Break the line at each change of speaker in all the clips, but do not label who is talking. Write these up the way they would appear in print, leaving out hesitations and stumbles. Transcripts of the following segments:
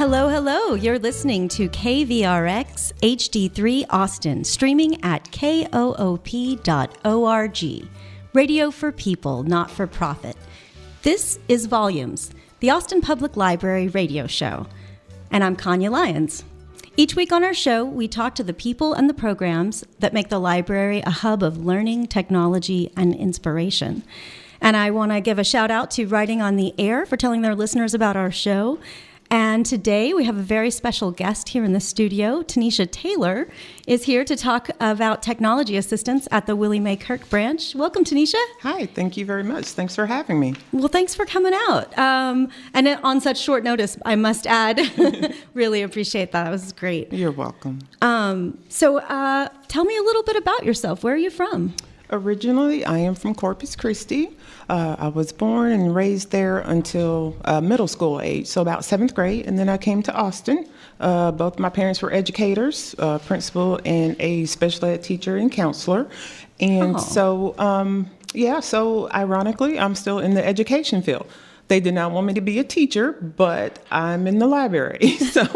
Hello, hello. You're listening to KVRX HD3 Austin, streaming at koop.org. Radio for people, not for profit. This is Volumes, the Austin Public Library radio show. And I'm Kanya Lyons. Each week on our show, we talk to the people and the programs that make the library a hub of learning, technology, and inspiration. And I want to give a shout out to Writing on the Air for telling their listeners about our show. And today we have a very special guest here in the studio. Tanisha Taylor is here to talk about technology assistance at the Willie Mae Kirk Branch. Welcome, Tanisha.
Hi, thank you very much. Thanks for having me.
Well, thanks for coming out. And on such short notice, I must add, really appreciate that. That was great.
You're welcome.
So tell me a little bit about yourself. Where are you from?
Originally, I am from Corpus Christi. I was born and raised there until middle school age, so about 7th grade, and then I came to Austin. Both my parents were educators, principal and a special ed teacher and counselor. And so ironically, I'm still in the education field. They did not want me to be a teacher, but I'm in the library, so.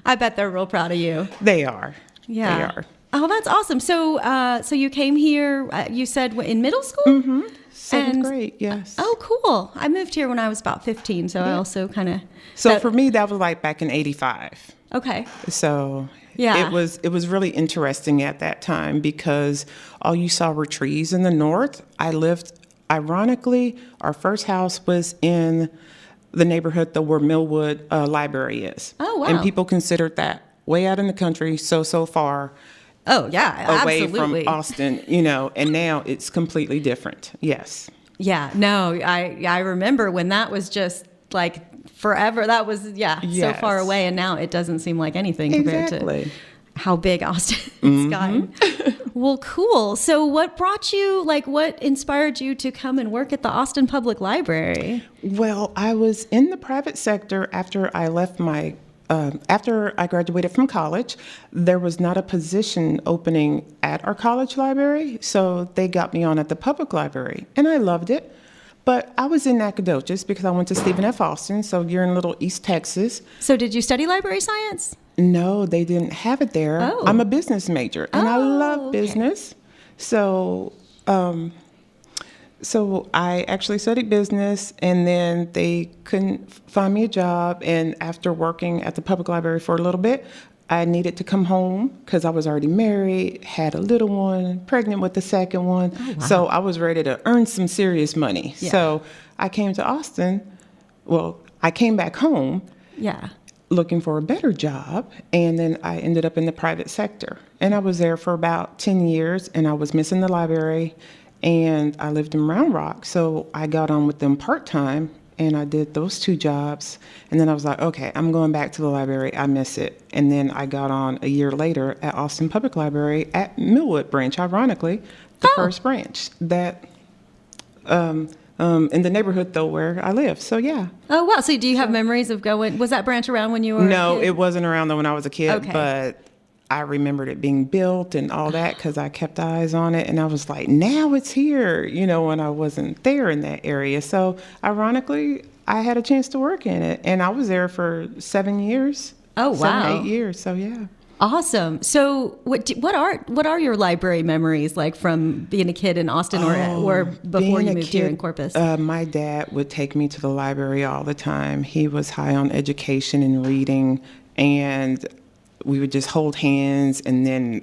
I bet they're real proud of you.
They are.
Yeah.
They are.
Oh, that's awesome. So you came here, you said in middle school?
Mm-hmm. 7th grade, yes.
Oh, cool. I moved here when I was about 15, so I also kind of...
So for me, that was like back in 85.
Okay.
So
yeah,
it was really interesting at that time because all you saw were trees in the north. Ironically, our first house was in the neighborhood where Millwood Library is.
Oh, wow.
And people considered that way out in the country, so far.
Oh, yeah,
away
absolutely.
from Austin, and now it's completely different. Yes.
Yeah, no, I remember when that was just like forever. That was, so far away, and now it doesn't seem like anything compared to how big Austin has gotten. Well, cool. So what what inspired you to come and work at the Austin Public Library?
Well, I was in the private sector after I left after I graduated from college. There was not a position opening at our college library, so they got me on at the public library, and I loved it. But I was in Nacogdoches because I went to Stephen F. Austin, so you're in Little East Texas.
So did you study library science?
No, they didn't have it there.
Oh.
I'm a business major, and I love business. So I actually studied business, and then they couldn't find me a job. And after working at the public library for a little bit, I needed to come home because I was already married, had a little one, pregnant with the second one. Oh, wow. So I was ready to earn some serious money. Yeah. So I came to Austin. Well, I came back home.
Yeah.
Looking for a better job, and then I ended up in the private sector. And I was there for about 10 years, and I was missing the library. And I lived in Round Rock, so I got on with them part-time, and I did those 2 jobs. And then I was like, okay, I'm going back to the library. I miss it. And then I got on a year later at Austin Public Library at Millwood Branch, ironically, the first branch that in the neighborhood, though, where I live. So, yeah.
Oh, wow. So do you have memories of going? Was that branch around when you were
No,
a kid?
It wasn't around though when I was a kid,
okay.
But I remembered it being built and all that because I kept eyes on it. And I was like, now it's here, when I wasn't there in that area. So ironically, I had a chance to work in it. And I was there for 7 years.
Oh, wow.
7, 8 years. So, yeah.
Awesome. So what are your library memories like from being a kid in Austin or before you moved here in Corpus?
My dad would take me to the library all the time. He was high on education and reading, and we would just hold hands, and then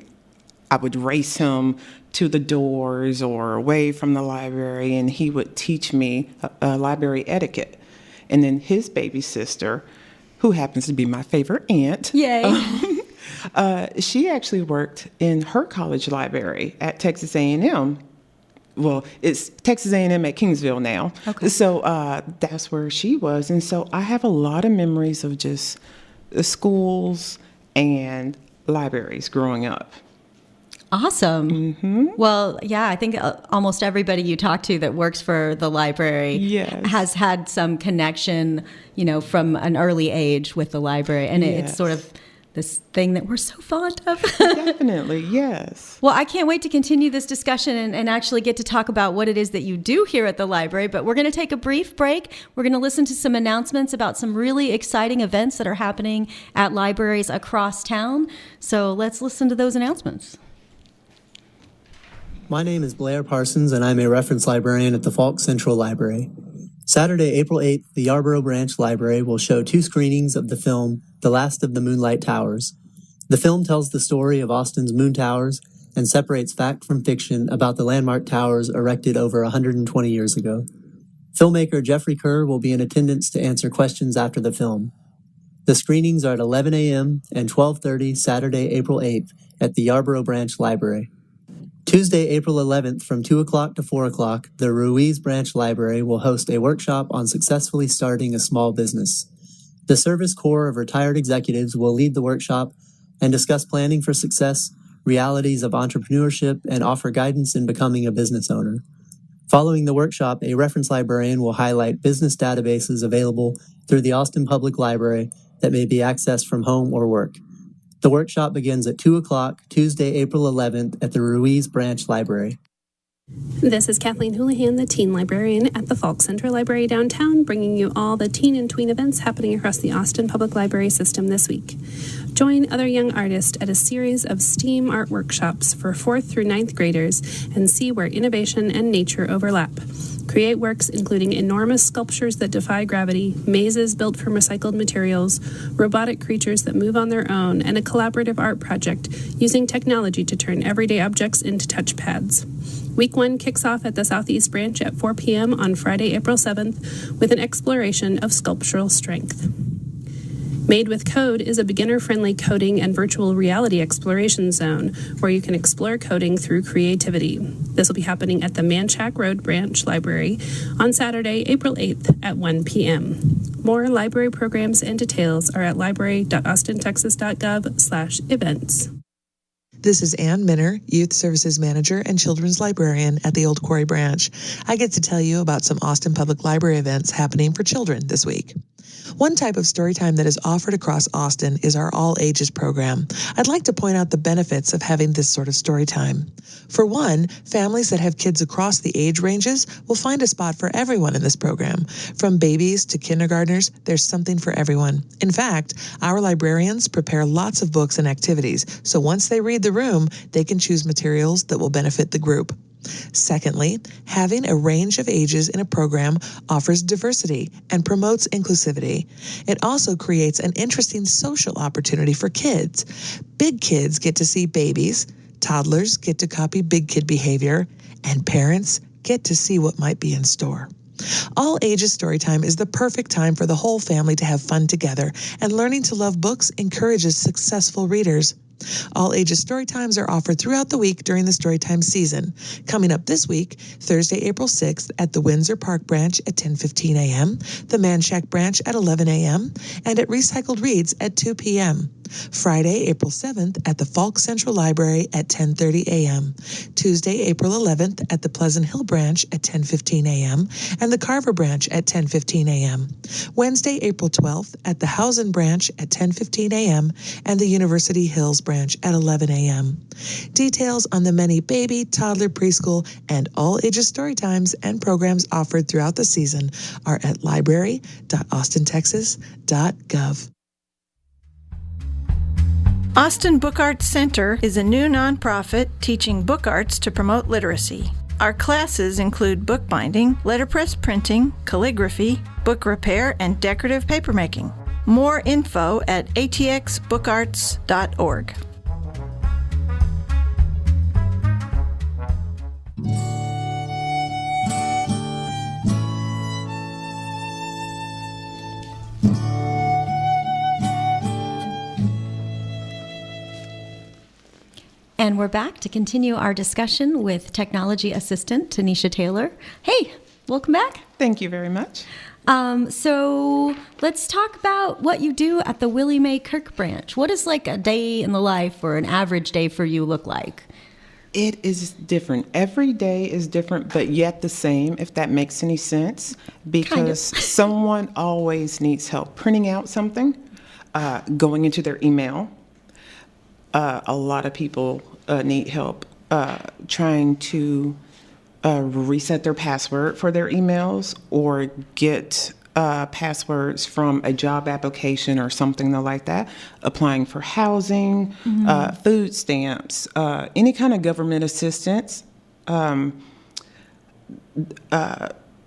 I would race him to the doors or away from the library, and he would teach me library etiquette. And then his baby sister, who happens to be my favorite aunt.
Yay.
She actually worked in her college library at Texas A&M. Well, it's Texas A&M at Kingsville now.
Okay.
So that's where she was. And so I have a lot of memories of just the schools and libraries growing up.
Awesome.
Mm-hmm.
Well, yeah, I think almost everybody you talk to that works for the library has had some connection, from an early age with the library. And it's sort of this thing that we're so fond of.
Definitely, yes.
Well, I can't wait to continue this discussion and actually get to talk about what it is that you do here at the library. But we're going to take a brief break. We're going to listen to some announcements about some really exciting events that are happening at libraries across town. So let's listen to those announcements.
My name is Blair Parsons, and I'm a reference librarian at the Falk Central Library. Saturday, April 8th, the Yarborough Branch Library will show 2 screenings of the film The Last of the Moonlight Towers. The film tells the story of Austin's Moon Towers and separates fact from fiction about the landmark towers erected over 120 years ago. Filmmaker Jeffrey Kerr will be in attendance to answer questions after the film. The screenings are at 11 a.m. and 12:30 Saturday, April 8th at the Yarborough Branch Library. Tuesday, April 11th from 2 o'clock to 4 o'clock, the Ruiz Branch Library will host a workshop on successfully starting a small business. The Service Corps of retired executives will lead the workshop and discuss planning for success, realities of entrepreneurship, and offer guidance in becoming a business owner. Following the workshop, a reference librarian will highlight business databases available through the Austin Public Library that may be accessed from home or work. The workshop begins at 2 o'clock, Tuesday, April 11th at the Ruiz Branch Library.
This is Kathleen Houlihan, the teen librarian at the Falk Central Library downtown, bringing you all the teen and tween events happening across the Austin Public Library system this week. Join other young artists at a series of STEAM art workshops for 4th through 9th graders and see where innovation and nature overlap. Create works including enormous sculptures that defy gravity, mazes built from recycled materials, robotic creatures that move on their own, and a collaborative art project using technology to turn everyday objects into touchpads. Week 1 kicks off at the Southeast Branch at 4 p.m. on Friday, April 7th, with an exploration of sculptural strength. Made with Code is a beginner-friendly coding and virtual reality exploration zone where you can explore coding through creativity. This will be happening at the Manchac Road Branch Library on Saturday, April 8th at 1 p.m. More library programs and details are at library.austintexas.gov/events.
This is Ann Minner, Youth Services Manager and Children's Librarian at the Old Quarry Branch. I get to tell you about some Austin Public Library events happening for children this week. One type of story time that is offered across Austin is our All Ages program. I'd like to point out the benefits of having this sort of story time. For one, families that have kids across the age ranges will find a spot for everyone in this program. From babies to kindergartners, there's something for everyone. In fact, our librarians prepare lots of books and activities, so once they read the room, they can choose materials that will benefit the group. Secondly, having a range of ages in a program offers diversity and promotes inclusivity. It also creates an interesting social opportunity for kids. Big kids get to see babies, toddlers get to copy big kid behavior, and parents get to see what might be in store. All Ages Storytime is the perfect time for the whole family to have fun together, and learning to love books encourages successful readers. All Ages Storytimes are offered throughout the week during the Storytime season. Coming up this week, Thursday, April 6th at the Windsor Park Branch at 10:15 a.m., the Manchac Branch at 11 a.m., and at Recycled Reads at 2 p.m. Friday, April 7th at the Falk Central Library at 10:30 a.m. Tuesday, April 11th at the Pleasant Hill Branch at 10:15 a.m. and the Carver Branch at 10:15 a.m. Wednesday, April 12th at the Housen Branch at 10:15 a.m. and the University Hills Branch at 11 a.m. Details on the many baby, toddler, preschool, and all ages story times and programs offered throughout the season are at library.austintexas.gov.
Austin Book Arts Center is a new nonprofit teaching book arts to promote literacy. Our classes include bookbinding, letterpress printing, calligraphy, book repair, and decorative papermaking. More info at atxbookarts.org.
And we're back to continue our discussion with technology assistant Tanisha Taylor. Hey, welcome back.
Thank you very much.
So let's talk about what you do at the Willie Mae Kirk Branch. What does like a day in the life or an average day for you look like?
It is different. Every day is different, but yet the same, if that makes any sense, because someone always needs help printing out something, going into their email, a lot of people need help trying to reset their password for their emails or get passwords from a job application or something like that, applying for housing, food stamps, any kind of government assistance,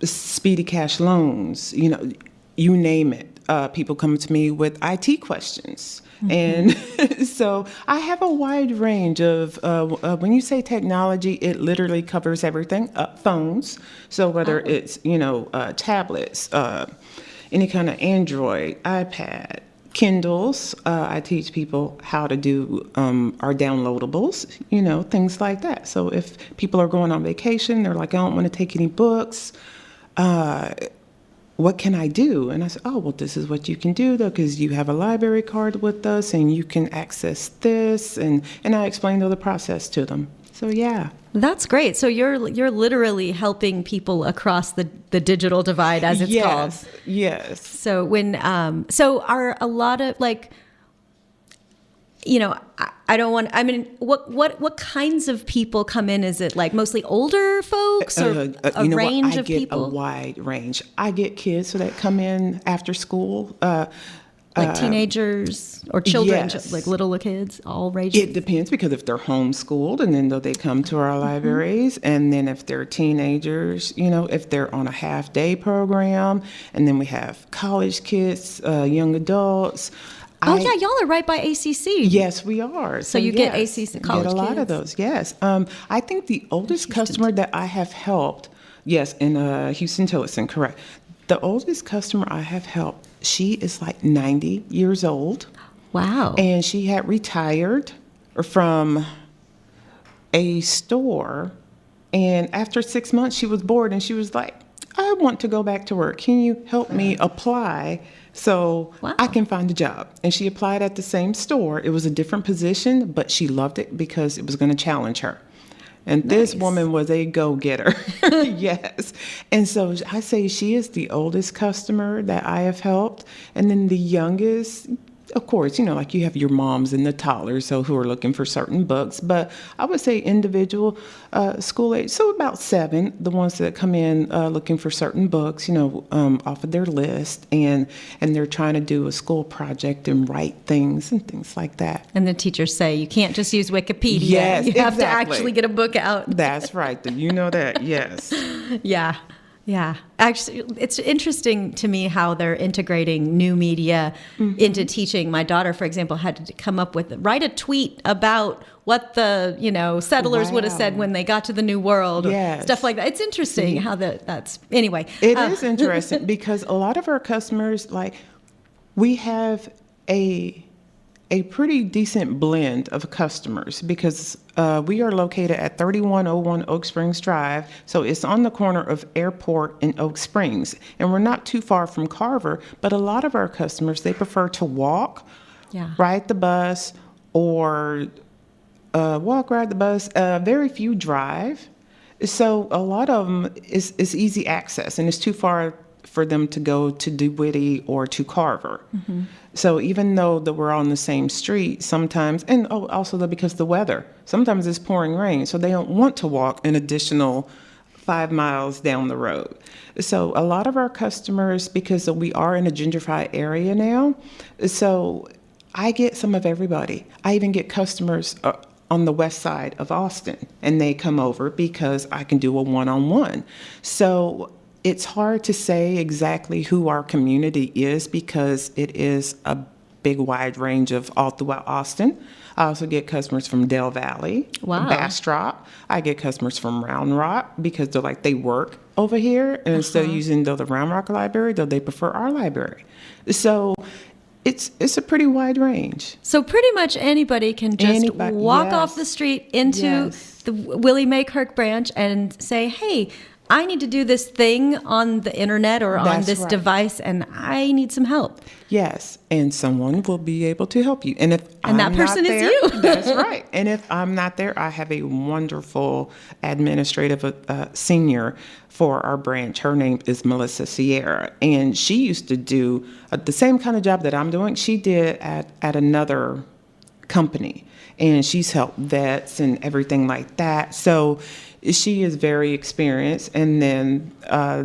speedy cash loans, you name it. People come to me with IT questions. And so I have a wide range of, when you say technology, it literally covers everything, phones. So whether it's, tablets, any kind of Android, iPad, Kindles, I teach people how to do our downloadables, things like that. So if people are going on vacation, they're like, I don't want to take any books. What can I do? And I said, oh, well, this is what you can do, though, because you have a library card with us and you can access this. And I explained all the process to them. So, yeah.
That's great. So you're literally helping people across the digital divide, as it's called.
Yes.
So so are a lot of what kinds of people come in? Is it like mostly older folks or a range of people?
I get a wide range. I get kids that come in after school.
Like teenagers or children,
yes.
like little kids, all ranges?
It depends, because if they're homeschooled, and then they come to our libraries, and then if they're teenagers, if they're on a half-day program, and then we have college kids, young adults.
Oh, yeah, y'all are right by ACC.
Yes, we are.
So you get ACC college kids?
Get a lot of those, yes. I think the oldest customer that I have helped, yes, in Houston-Tillotson, correct. The oldest customer I have helped, she is like 90 years old.
Wow.
And she had retired from a store. And after 6 months, she was bored and she was like, I want to go back to work. Can you help me apply so I can find a job? And she applied at the same store. It was a different position, but she loved it because it was going to challenge her. And this woman was a go-getter. Yes. And so I say she is the oldest customer that I have helped. And then the youngest, of course, like you have your moms and the toddlers, so who are looking for certain books. But I would say individual school age, so about 7, the ones that come in looking for certain books, off of their list, and they're trying to do a school project and write things and things like that.
And the teachers say you can't just use Wikipedia.
Yes,
you have to actually get a book out.
That's right. You know that. Yes.
Yeah. Yeah. Actually, it's interesting to me how they're integrating new media into teaching. My daughter, for example, had to come up with, write a tweet about what the, settlers would have said when they got to the New World,
yes.
Stuff like that. It's interesting how that's, anyway.
It is interesting because a lot of our customers, we have a pretty decent blend of customers because we are located at 3101 Oak Springs Drive. So it's on the corner of Airport and Oak Springs. And we're not too far from Carver, but a lot of our customers, they prefer to walk, ride the bus, or ride the bus. Very few drive. So a lot of them is easy access, and it's too far for them to go to DeWitt or to Carver. Mm-hmm. So even though that we're on the same street sometimes, and also because the weather, sometimes it's pouring rain, so they don't want to walk an additional 5 miles down the road. So a lot of our customers, because we are in a gentrified area now, so I get some of everybody. I even get customers on the west side of Austin, and they come over because I can do a one-on-one. So it's hard to say exactly who our community is because it is a big wide range of all throughout Austin. I also get customers from Del Valley, Bastrop. I get customers from Round Rock because they're like, they work over here, and instead of using the Round Rock library, they prefer our library. So it's a pretty wide range.
So pretty much anybody can just walk off the street into the Willie Mae Kirk Branch and say, hey, I need to do this thing on the internet or on this device, and I need some help.
Yes, and someone will be able to help you. And
that person is you.
That's right. And if I'm not there, I have a wonderful administrative senior for our branch. Her name is Melissa Sierra, and she used to do the same kind of job that I'm doing. She did at another company. and she's helped vets and everything like that. So she is very experienced. And then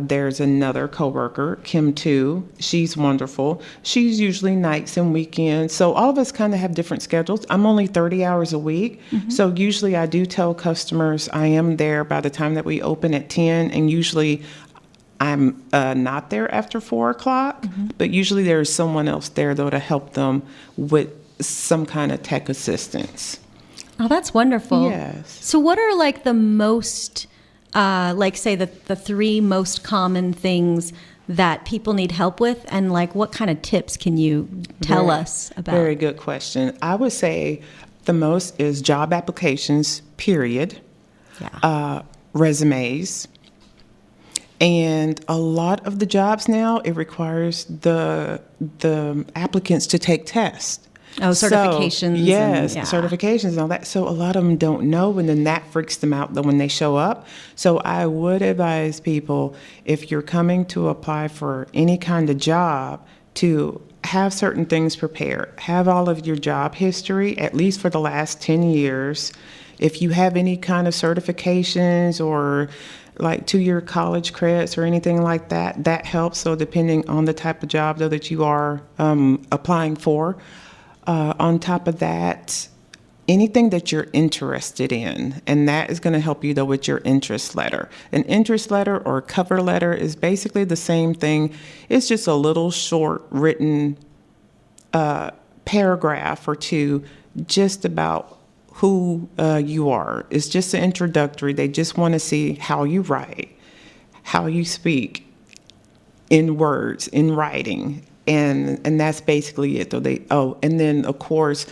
there's another coworker, Kim too. She's wonderful. She's usually nights and weekends. So all of us kind of have different schedules. I'm only 30 hours a week. So usually I do tell customers I am there by the time that we open at 10, and usually I'm not there after 4 o'clock, but usually there's someone else there though to help them with some kind of tech assistance.
Oh, that's wonderful.
Yes.
So what are like the most, like say the 3 most common things that people need help with, and like what kind of tips can you tell us about?
Very good question. I would say the most is job applications, period.
Yeah.
Resumes. And a lot of the jobs now, it requires the applicants to take tests.
Oh, certifications.
Yes,
and, yeah.
certifications and all that. So a lot of them don't know, and then that freaks them out when they show up. So I would advise people, if you're coming to apply for any kind of job, to have certain things prepared. Have all of your job history, at least for the last 10 years. If you have any kind of certifications or like 2-year college credits or anything like that, that helps. So depending on the type of job though that you are applying for. On top of that, anything that you're interested in, and that is going to help you though with your interest letter. An interest letter or cover letter is basically the same thing. It's just a little short written paragraph or 2 just about who you are. It's just an introductory. They just want to see how you write, how you speak in words, in writing. And that's basically it. And then of course,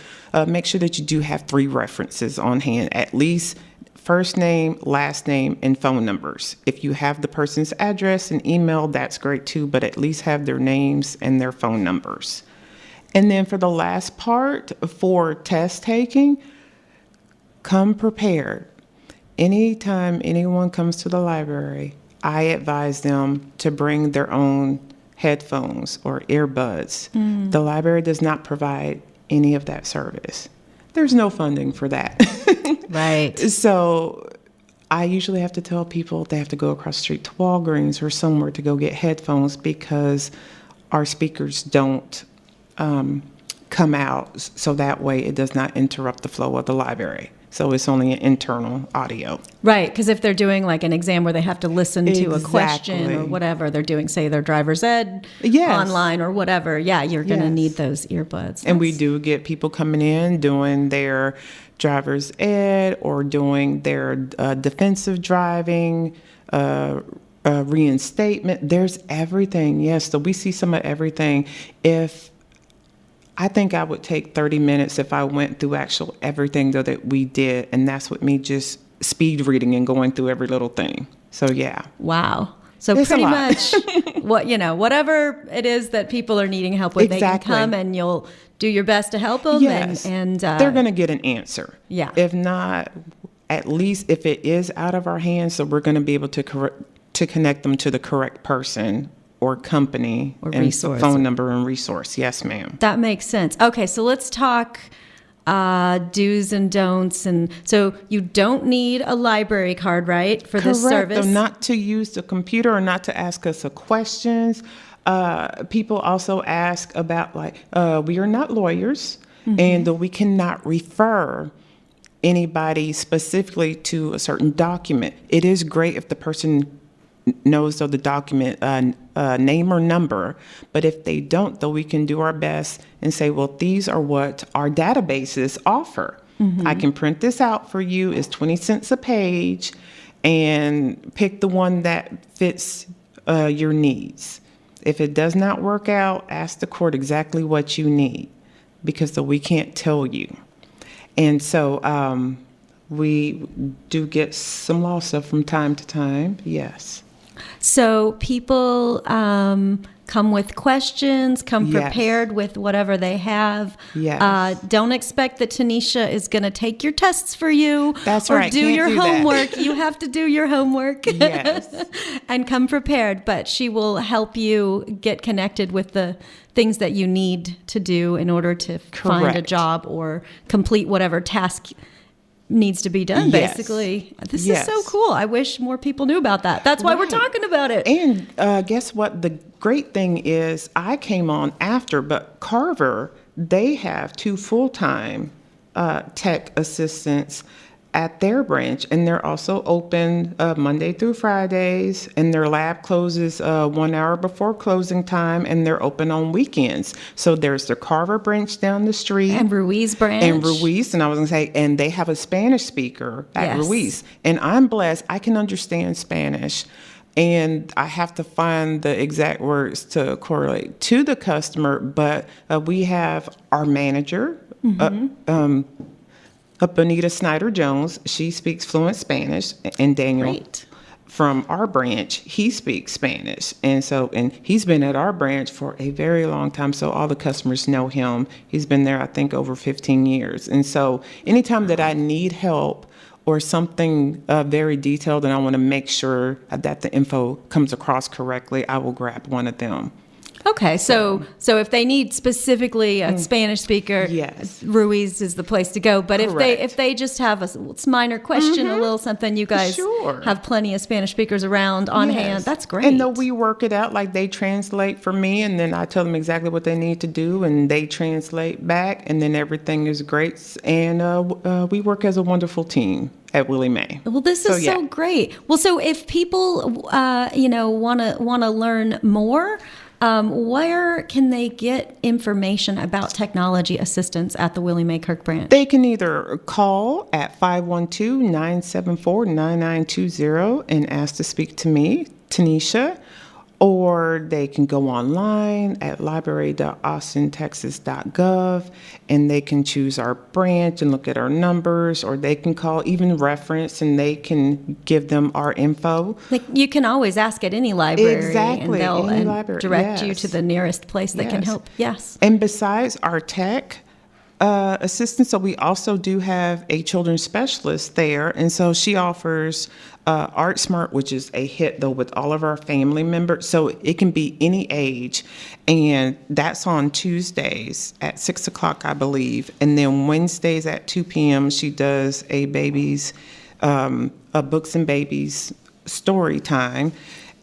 make sure that you do have 3 references on hand, at least first name, last name, and phone numbers. If you have the person's address and email, that's great too, but at least have their names and their phone numbers. And then for the last part, for test taking, come prepared. Anytime anyone comes to the library, I advise them to bring their own headphones or earbuds. The library does not provide any of that service. There's no funding for that.
Right.
So I usually have to tell people they have to go across the street to Walgreens or somewhere to go get headphones, because our speakers don't come out, so that way it does not interrupt the flow of the library. So it's only an internal audio.
Right, because if they're doing like an exam where they have to listen to a question or
Exactly.
whatever, they're doing, say, their driver's ed
Yes.
online or whatever, yeah, you're going to
Yes.
need those earbuds.
And we do get people coming in doing their driver's ed or doing their defensive driving, reinstatement. There's everything. Yes, so we see some of everything. I think I would take 30 minutes if I went through everything though that we did, and that's with me just speed reading and going through every little thing. So yeah.
Wow. So
It's a
pretty
lot.
much whatever it is that people are needing help with,
Exactly.
they can come and you'll do your best to help them.
Yes.
And
they're going to get an answer.
Yeah.
If not, at least if it is out of our hands, so we're going to be able to connect them to the correct person or company
Or
and
resource.
phone number and resource. Yes, ma'am.
That makes sense. Okay, so let's talk do's and don'ts. And so you don't need a library card, right, for this service?
Though not to use the computer or not to ask us questions. People also ask about we are not lawyers, and we cannot refer anybody specifically to a certain document. It is great if the person knows of the document name or number, but if they don't, though, we can do our best and say, well, these are what our databases offer. I can print this out for you. It's 20 cents a page, and pick the one that fits your needs. If it does not work out, ask the court exactly what you need, because though we can't tell you. And so we do get some law stuff from time to time, yes.
So people come with questions, come
Yes.
prepared with whatever they have.
Yes.
Don't expect that Tanisha is going to take your tests for you.
That's
or
right.
do
Can't
your
do that.
homework. You have to do your homework.
Yes.
And come prepared. But she will help you get connected with the things that you need to do in order to find a
Correct.
job or complete whatever task needs to be done,
Yes.
basically. This
Yes.
is so cool. I wish more people knew about that. That's why we're
Right.
talking about it.
And guess what? The great thing is I came on after, but Carver, they have 2 full-time tech assistants at their branch, and they're also open Monday through Fridays, and their lab closes 1 hour before closing time, and they're open on weekends. So there's the Carver branch down the street.
And Ruiz branch.
And Ruiz, and I was going to say, and they have a Spanish speaker at
Yes.
Ruiz. And I'm blessed. I can understand Spanish. And I have to find the exact words to correlate to the customer. But we have our manager, Bonita Snyder-Jones. She speaks fluent Spanish. And Daniel
Great.
from our branch, he speaks Spanish. And he's been at our branch for a very long time. So all the customers know him. He's been there, I think, over 15 years. And so anytime that I need help or something very detailed and I want to make sure that the info comes across correctly, I will grab one of them.
Okay, so if they need specifically a Spanish speaker,
Yes.
Ruiz is the place to go. But
Correct.
if they just have a minor question, a little something, you guys
Sure.
have plenty of Spanish speakers around on
Yes.
hand. That's great.
And though we work it out, like they translate for me, and then I tell them exactly what they need to do, and they translate back, and then everything is great. And we work as a wonderful team at Willie Mae.
Well, this is so
yeah.
great. Well, so if people, want to learn more, where can they get information about technology assistance at the Willie Mae Kirk branch?
They can either call at 512-974-9920 and ask to speak to me, Tanisha, or they can go online at library.austintexas.gov and they can choose our branch and look at our numbers, or they can call even reference and they can give them our info.
Like, you can always ask at any library,
Exactly,
and they'll
any library,
direct you
yes.
to the nearest place that can
Yes.
help. Yes.
And besides our tech assistance, so we also do have a children's specialist there, and so she offers Art Smart, which is a hit though with all of our family members. So it can be any age, and that's on Tuesdays at 6 o'clock, I believe, and then Wednesdays at 2 p.m. she does a books and babies story time.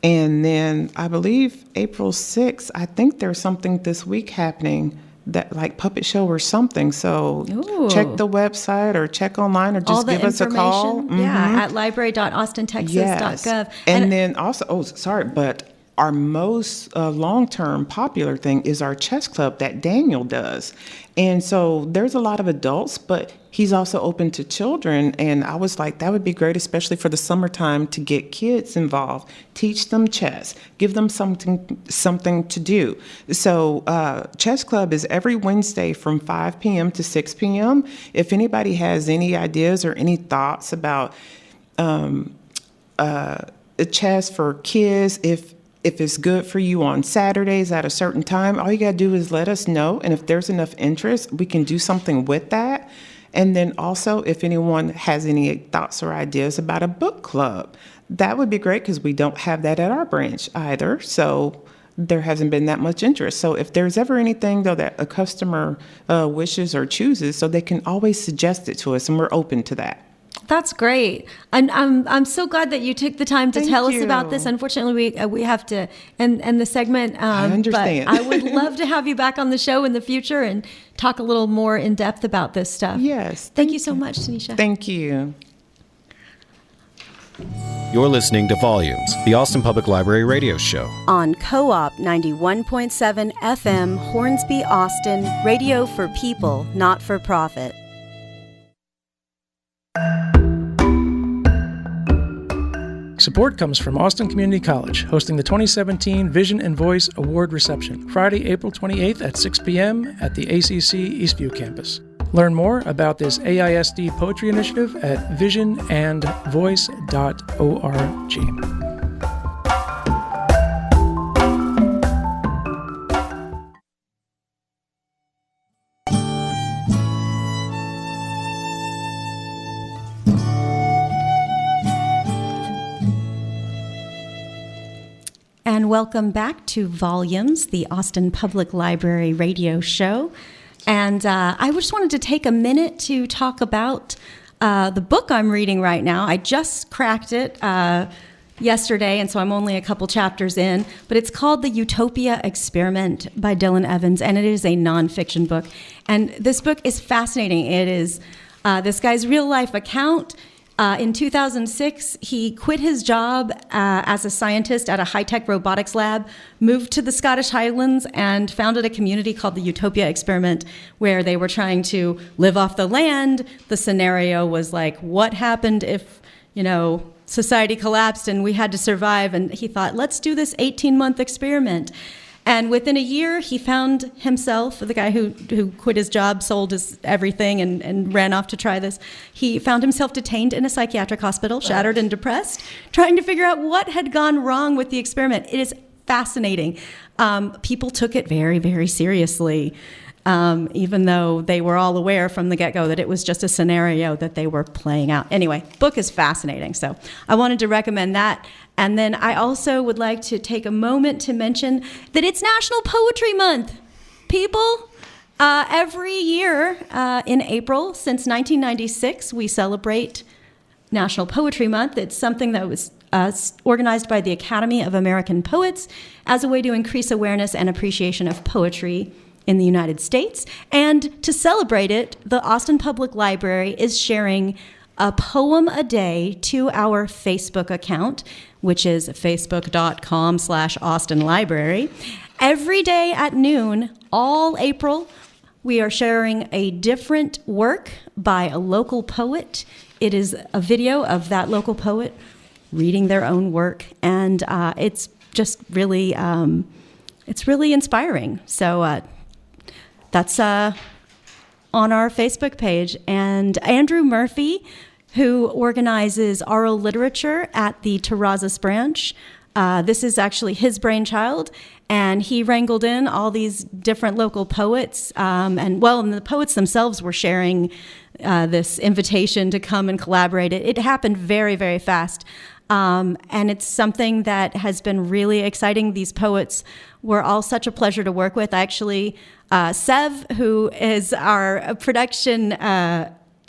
And then I believe April 6th, I think there's something this week happening, that like puppet show or something. So
Ooh.
check the website or check online or
All
just
the
give us a call.
information, yeah, at library.austintexas.gov.
Yes. And then also, but our most long-term popular thing is our chess club that Daniel does. And so there's a lot of adults, but he's also open to children. And I was like, that would be great, especially for the summertime, to get kids involved, teach them chess, give them something to do. So chess club is every Wednesday from 5 p.m. to 6 p.m. If anybody has any ideas or any thoughts about chess for kids, if it's good for you on Saturdays at a certain time, all you got to do is let us know. And if there's enough interest, we can do something with that. And then also, if anyone has any thoughts or ideas about a book club, that would be great, because we don't have that at our branch either. So there hasn't been that much interest. So if there's ever anything, though, that a customer wishes or chooses, so they can always suggest it to us, and we're open to that.
That's great. I'm so glad that you took the time to
Thank
tell us
you.
about this. Unfortunately, we have to end the segment.
I understand.
But I would love to have you back on the show in the future and talk a little more in depth about this stuff.
Yes.
Thank you so much, Tanisha.
Thank you.
You're listening to Volumes, the Austin Public Library radio show.
On Co-op 91.7 FM, Hornsby, Austin, radio for people, not for profit.
Support comes from Austin Community College, hosting the 2017 Vision and Voice Award reception, Friday, April 28th at 6 p.m. at the ACC Eastview campus. Learn more about this AISD poetry initiative at visionandvoice.org.
and welcome back to Volumes, the Austin Public Library radio show. And I just wanted to take a minute to talk about the book I'm reading right now. I just cracked it yesterday, and so I'm only a couple chapters in, but it's called The Utopia Experiment by Dylan Evans, and it is a nonfiction book. And this book is fascinating. It is this guy's real-life account. In 2006, he quit his job as a scientist at a high-tech robotics lab, moved to the Scottish Highlands, and founded a community called the Utopia Experiment, where they were trying to live off the land. The scenario was like, what happened if, society collapsed and we had to survive? And he thought, let's do this 18-month experiment. And within a year, he found himself, the guy who quit his job, sold his everything, and ran off to try this. He found himself detained in a psychiatric hospital, shattered and depressed, trying to figure out what had gone wrong with the experiment. It is fascinating. People took it very, very seriously, even though they were all aware from the get-go that it was just a scenario that they were playing out. Anyway, book is fascinating, so I wanted to recommend that. And then I also would like to take a moment to mention that it's National Poetry Month. People, every year in April, since 1996, we celebrate National Poetry Month. It's something that was organized by the Academy of American Poets as a way to increase awareness and appreciation of poetry in the United States. And to celebrate it, the Austin Public Library is sharing a poem a day to our Facebook account, which is facebook.com/Austin Library. Every day at noon, all April, we are sharing a different work by a local poet. It is a video of that local poet reading their own work, and it's just really, it's really inspiring. So that's on our Facebook page. And Andrew Murphy, who organizes oral literature at the Terrazas branch, this is actually his brainchild, and he wrangled in all these different local poets, and the poets themselves were sharing this invitation to come and collaborate. It happened very, very fast. And it's something that has been really exciting. These poets were all such a pleasure to work with. Actually, Sev, who is our production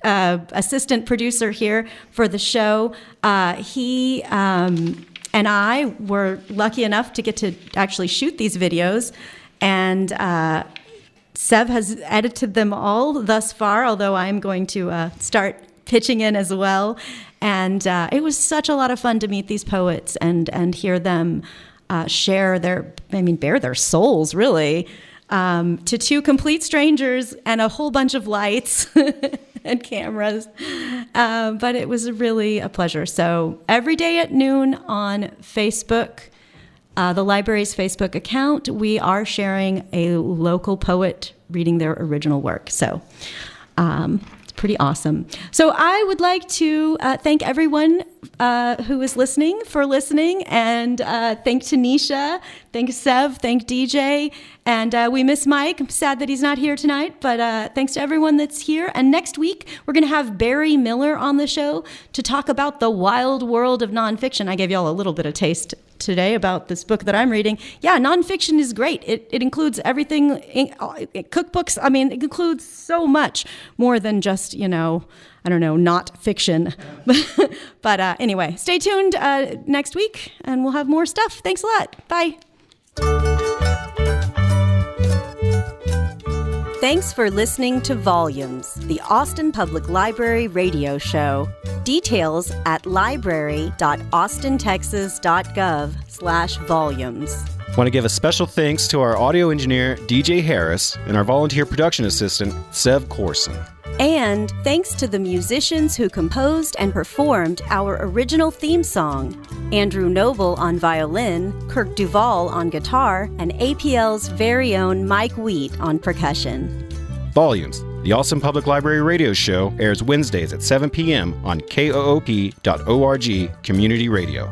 assistant producer here for the show, he and I were lucky enough to get to actually shoot these videos, and Sev has edited them all thus far, although I'm going to start pitching in as well. And it was such a lot of fun to meet these poets and hear them bare their souls, really, to two complete strangers and a whole bunch of lights and cameras. But it was really a pleasure. So every day at noon on Facebook, the library's Facebook account, we are sharing a local poet reading their original work. So it's pretty awesome. So I would like to thank everyone who is listening for listening, and thank Tanisha, thank Sev, thank DJ, and we miss Mike. I'm sad that he's not here tonight, but thanks to everyone that's here. And next week, we're going to have Barry Miller on the show to talk about the wild world of nonfiction. I gave y'all a little bit of taste today about this book that I'm reading. Yeah, nonfiction is great. It includes everything, cookbooks. I mean, it includes so much more than just, not fiction. But anyway, stay tuned next week, and we'll have more stuff. Thanks a lot. Bye.
Thanks for listening to Volumes, the Austin Public Library radio show. Details at library.austintexas.gov/volumes.
Want to give a special thanks to our audio engineer, DJ Harris, and our volunteer production assistant, Sev Corson.
And thanks to the musicians who composed and performed our original theme song: Andrew Noble on violin, Kirk Duvall on guitar, and APL's very own Mike Wheat on percussion.
Volumes, the Austin Public Library radio show, airs Wednesdays at 7 p.m. on KOOP.org Community Radio.